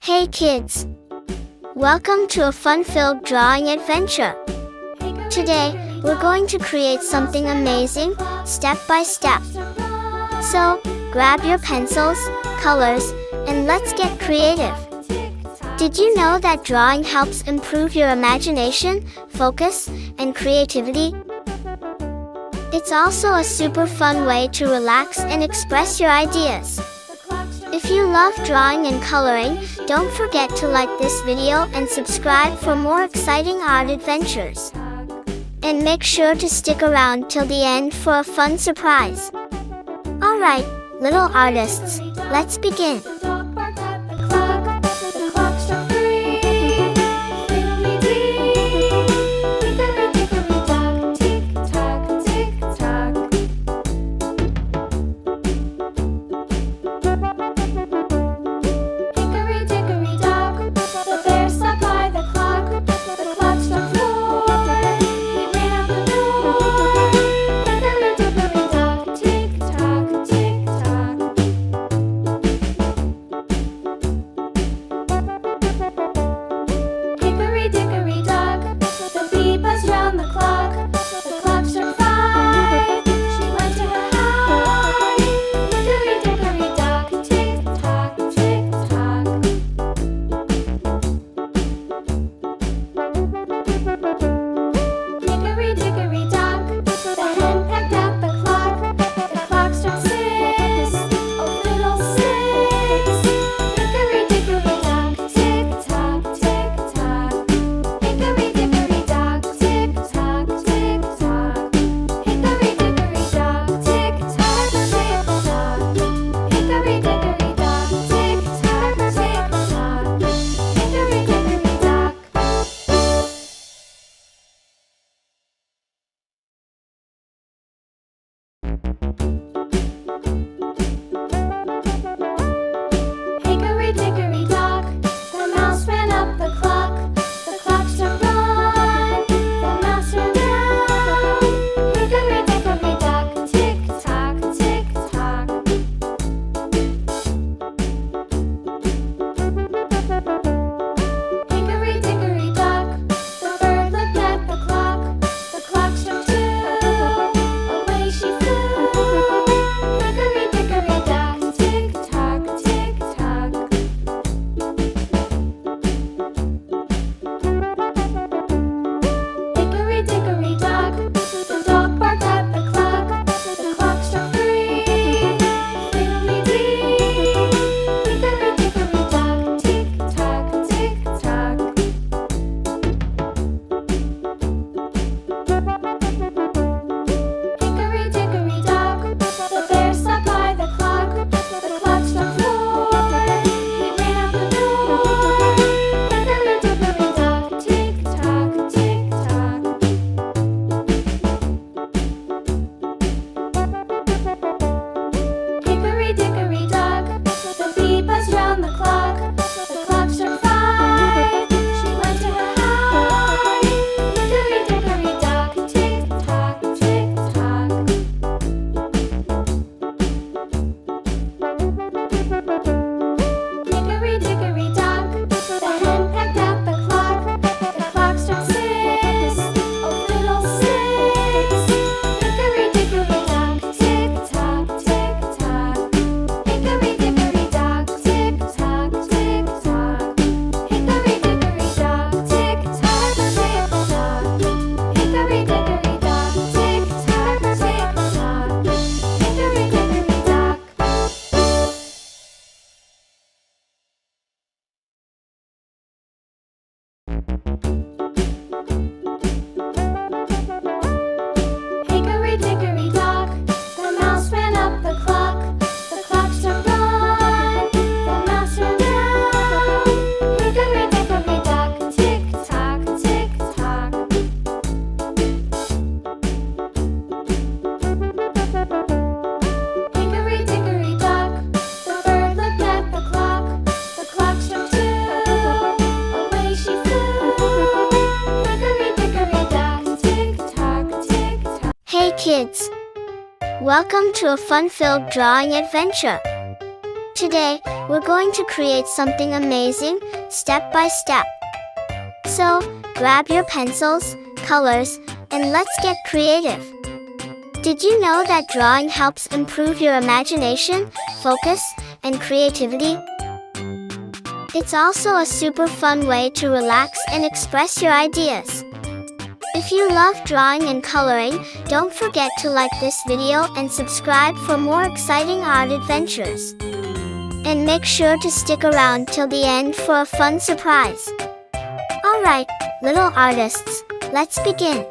Hey kids! Welcome to a fun-filled drawing adventure. Today, we're going to create something amazing, step by step. So, grab your pencils, colors, and let's get creative. Did you know that drawing helps improve your imagination, focus, and creativity? It's also a super fun way to relax and express your ideas. If you love drawing and coloring, don't forget to like this video and subscribe for more exciting art adventures. And make sure to stick around till the end for a fun surprise. Alright, little artists, let's begin. Hey kids! Welcome to a fun-filled drawing adventure. Today, we're going to create something amazing, step by step. So, grab your pencils, colors, and let's get creative. Did you know that drawing helps improve your imagination, focus, and creativity? It's also a super fun way to relax and express your ideas. If you love drawing and coloring, don't forget to like this video and subscribe for more exciting art adventures. And make sure to stick around till the end for a fun surprise. Alright, little artists, let's begin.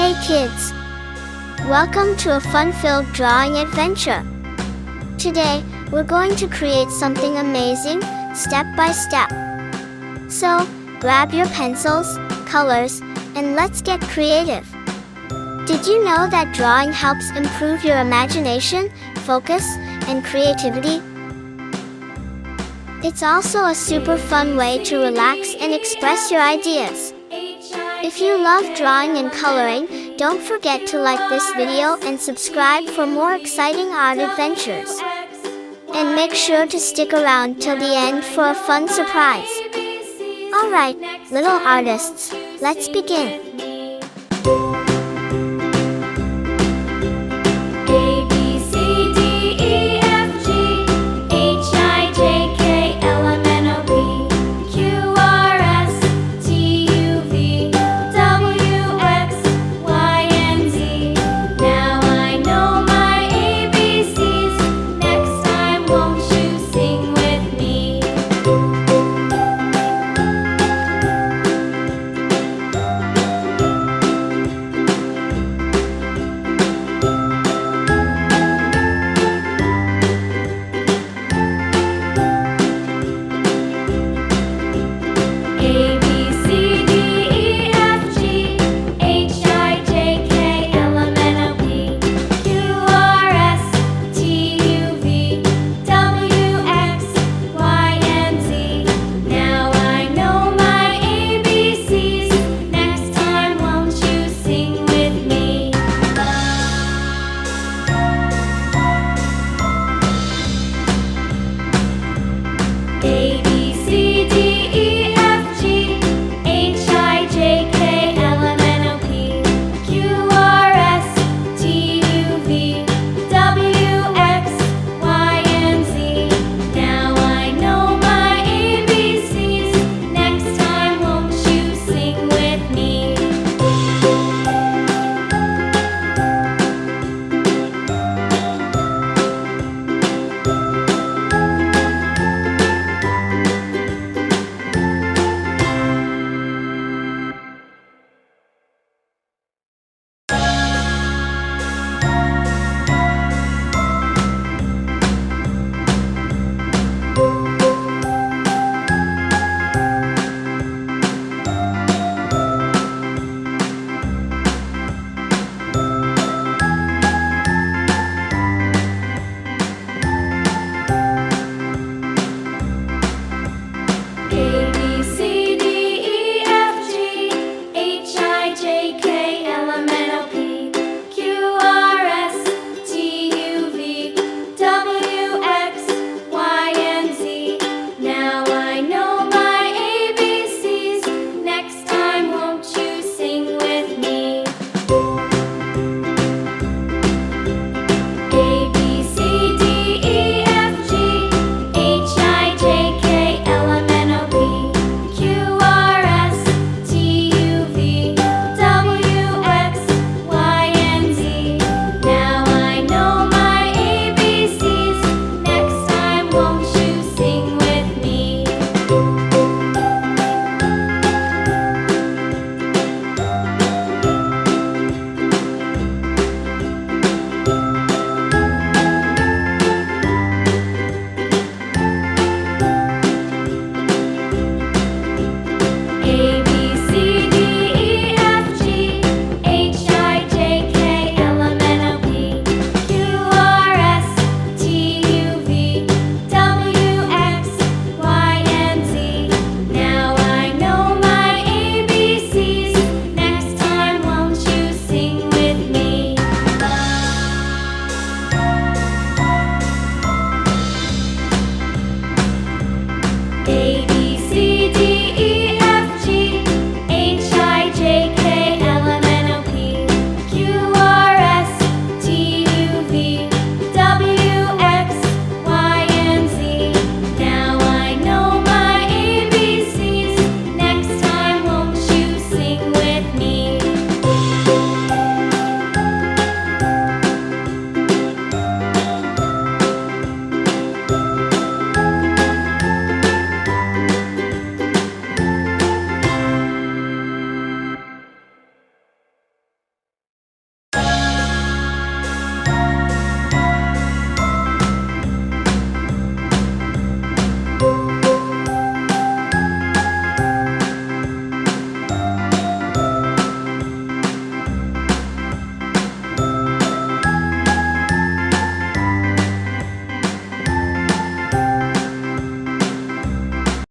Hey kids! Welcome to a fun-filled drawing adventure. Today, we're going to create something amazing, step by step. So, grab your pencils, colors, and let's get creative. Did you know that drawing helps improve your imagination, focus, and creativity? It's also a super fun way to relax and express your ideas. If you love drawing and coloring, Don't forget to like this video and subscribe for more exciting art adventures. And make sure to stick around till the end for a fun surprise. Alright, little artists, let's begin.